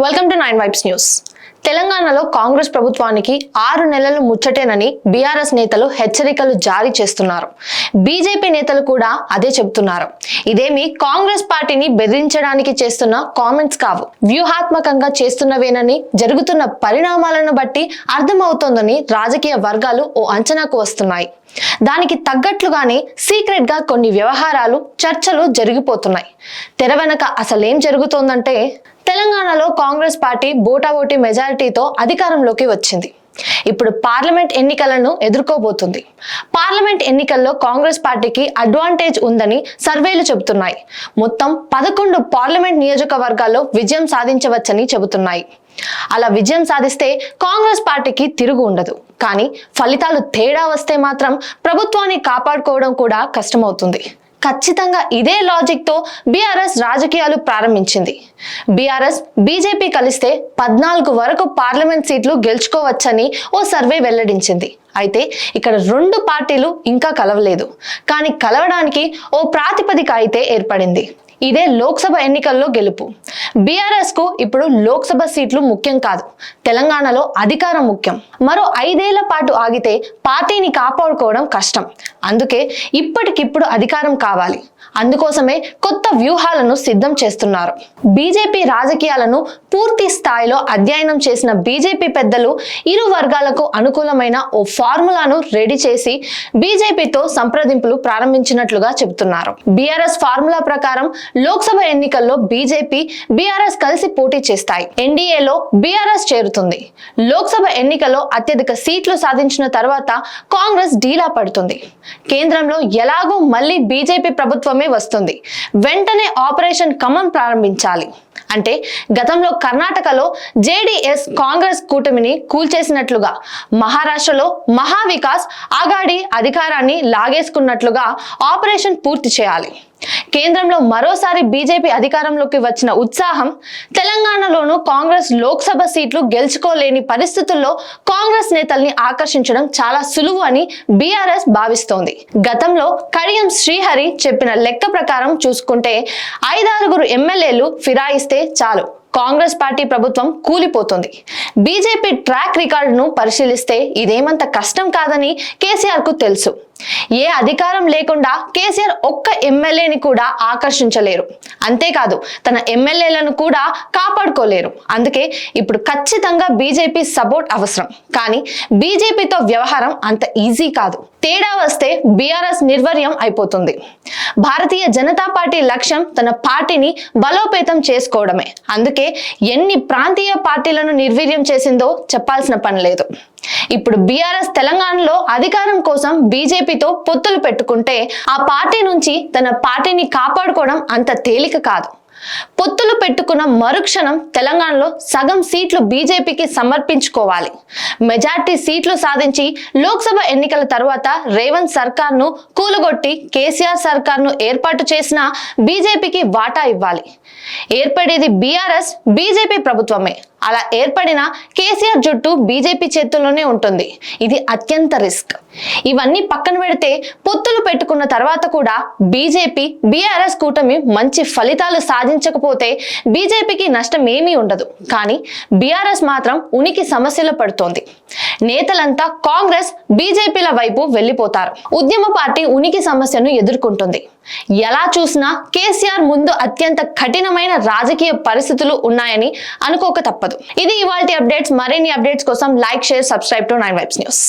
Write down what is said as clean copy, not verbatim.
Welcome to 9 vibes news. తెలంగాణలో కాంగ్రెస్ ప్రభుత్వానికి 6 నెలలు ముచ్చటేనని బీఆర్ఎస్ నేతలు హెచ్చరికలు జారీ చేస్తున్నారు. బీజేపీ నేతలు కూడా అదే చెబుతున్నారు. ఇదేమి కాంగ్రెస్ పార్టీని బెదిరించడానికి చేస్తున్న కామెంట్స్ కావు, వ్యూహాత్మకంగా చేస్తున్నవేనని జరుగుతున్న పరిణామాలను బట్టి అర్థమవుతోందని రాజకీయ వర్గాలు ఓ అంచనాకు వస్తున్నాయి. దానికి తగ్గట్లుగానే సీక్రెట్ గా కొన్ని వ్యవహారాలు చర్చలు జరిగిపోతున్నాయి. తెర వెనక అసలేం జరుగుతోందంటే, తెలంగాణలో కాంగ్రెస్ పార్టీ బోటాబోటీ మెజారిటీతో అధికారంలోకి వచ్చింది. ఇప్పుడు పార్లమెంట్ ఎన్నికలను ఎదుర్కోబోతుంది. పార్లమెంట్ ఎన్నికల్లో కాంగ్రెస్ పార్టీకి అడ్వాంటేజ్ ఉందని సర్వేలు చెబుతున్నాయి. మొత్తం 11 పార్లమెంట్ నియోజకవర్గాల్లో విజయం సాధించవచ్చని చెబుతున్నాయి. అలా విజయం సాధిస్తే కాంగ్రెస్ పార్టీకి తిరుగు ఉండదు. కానీ ఫలితాలు తేడా వస్తే మాత్రం ప్రభుత్వాన్ని కాపాడుకోవడం కూడా కష్టమవుతుంది. ఖచ్చితంగా ఇదే లాజిక్ తో బీఆర్ఎస్ రాజకీయాలు ప్రారంభించింది. బీఆర్ఎస్ బీజేపీ కలిస్తే 14 వరకు పార్లమెంట్ సీట్లు గెలుచుకోవచ్చని ఓ సర్వే వెల్లడించింది. అయితే ఇక్కడ 2 పార్టీలు ఇంకా కలవలేదు. కానీ కలవడానికి ఓ ప్రాతిపదిక అయితే ఏర్పడింది. ఇదే లోక్సభ ఎన్నికల్లో గెలుపు. బీఆర్ఎస్ కు ఇప్పుడు లోక్సభ సీట్లు ముఖ్యం కాదు, తెలంగాణలో అధికారం ముఖ్యం. మరో 5 ఏళ్ల పాటు ఆగితే పార్టీని కాపాడుకోవడం కష్టం. అందుకే ఇప్పటికిప్పుడు అధికారం కావాలి. అందుకోసమే కొత్త వ్యూహాలను సిద్ధం చేస్తున్నారు. బీజేపీ రాజకీయాలను పూర్తి స్థాయిలో అధ్యయనం చేసిన బీజేపీ పెద్దలు ఇరు వర్గాలకు అనుకూలమైన ఓ ఫార్ములాను రెడీ చేసి బీజేపీతో సంప్రదింపులు ప్రారంభించినట్లుగా చెబుతున్నారు. బీఆర్ఎస్ ఫార్ములా ప్రకారం లోక్సభ ఎన్నికల్లో బీజేపీ బీఆర్ఎస్ కలిసి పోటీ చేస్తాయి. ఎన్డీఏలో బీఆర్ఎస్ చేరుతుంది. లోక్సభ ఎన్నికల్లో అత్యధిక సీట్లు సాధించిన తర్వాత కాంగ్రెస్ డీలా పడుతుంది. కేంద్రంలో ఎలాగో మళ్ళీ బీజేపీ ప్రభుత్వమే వస్తుంది. వెంటనే ఆపరేషన్ కమన్ ప్రారంభించాలి. అంటే గతంలో కర్ణాటకలో జేడీఎస్ కాంగ్రెస్ కూటమిని కూల్చేసినట్లుగా మహారాష్ట్రలో మహావికాస్ ఆఘాడీ అధికారాన్ని లాగేసుకున్నట్లుగా ఆపరేషన్ పూర్తి చేయాలి. కేంద్రంలో మరోసారి బీజేపీ అధికారంలోకి వచ్చిన ఉత్సాహం, తెలంగాణలోనూ కాంగ్రెస్ లోక్సభ సీట్లు గెలుచుకోలేని పరిస్థితుల్లో కాంగ్రెస్ నేతల్ని ఆకర్షించడం చాలా సులువు అని బీఆర్ఎస్ భావిస్తోంది. గతంలో కడియం శ్రీహరి చెప్పిన లెక్క ప్రకారం చూసుకుంటే 5-6 ఎమ్మెల్యేలు ఫిరాయిస్తే చాలు, కాంగ్రెస్ పార్టీ ప్రభుత్వం కూలిపోతుంది. బీజేపీ ట్రాక్ రికార్డును పరిశీలిస్తే ఇదేమంత కష్టం కాదని కేసీఆర్ కు తెలుసు. ఏ అధికారం లేకుండా కేసీఆర్ ఒక్క ఎమ్మెల్యేని కూడా ఆకర్షించలేరు. అంతేకాదు తన ఎమ్మెల్యేలను కూడా కాపాడుకోలేరు. అందుకే ఇప్పుడు ఖచ్చితంగా బీజేపీ సపోర్ట్ అవసరం. కానీ బీజేపీతో వ్యవహారం అంత ఈజీ కాదు. తేడా వస్తే బీఆర్ఎస్ నిర్వీర్యం అయిపోతుంది. భారతీయ జనతా పార్టీ లక్ష్యం తన పార్టీని బలోపేతం చేసుకోవడమే. అందుకే ఎన్ని ప్రాంతీయ పార్టీలను నిర్వీర్యం చేసిందో చెప్పాల్సిన పని లేదు. ఇప్పుడు బీఆర్ఎస్ తెలంగాణలో అధికారం కోసం బీజేపీతో పొత్తులు పెట్టుకుంటే ఆ పార్టీ నుంచి తన పార్టీని కాపాడుకోవడం అంత తేలిక కాదు. పొత్తులు పెట్టుకున్న మరుక్షణం తెలంగాణలో సగం సీట్లు బీజేపీకి సమర్పించుకోవాలి. మెజార్టీ సీట్లు సాధించి లోక్సభ ఎన్నికల తర్వాత రేవంత్ సర్కార్ను కూలగొట్టి కేసీఆర్ సర్కార్ను ఏర్పాటు చేసిన బీజేపీకి వాటా ఇవ్వాలి. ఏర్పడేది బీఆర్ఎస్ బీజేపీ ప్రభుత్వమే. అలా ఏర్పడిన కేసీఆర్ జుట్టు బీజేపీ చేతుల్లోనే ఉంటుంది. ఇది అత్యంత రిస్క్. ఇవన్నీ పక్కన పెడితే పొత్తులు పెట్టుకున్న తర్వాత కూడా బీజేపీ బీఆర్ఎస్ కూటమి మంచి ఫలితాలు సాధించకపోతే బీజేపీకి నష్టం ఏమీ ఉండదు. కానీ బీఆర్ఎస్ మాత్రం ఉనికి సమస్యలు పడుతోంది. నేతలంతా కాంగ్రెస్ బీజేపీల వైపు వెళ్లిపోతారు. ఉద్యమ పార్టీ ఉనికి సమస్యను ఎదుర్కొంటుంది. ఎలా చూసినా కేసీఆర్ ముందు అత్యంత కఠినమైన రాజకీయ పరిస్థితులు ఉన్నాయని అనుకోక తప్పదు. ఇది ఇవాల్టి అప్డేట్స్. మరిన్ని అప్డేట్స్ కోసం like, share, subscribe to 9 vibes news.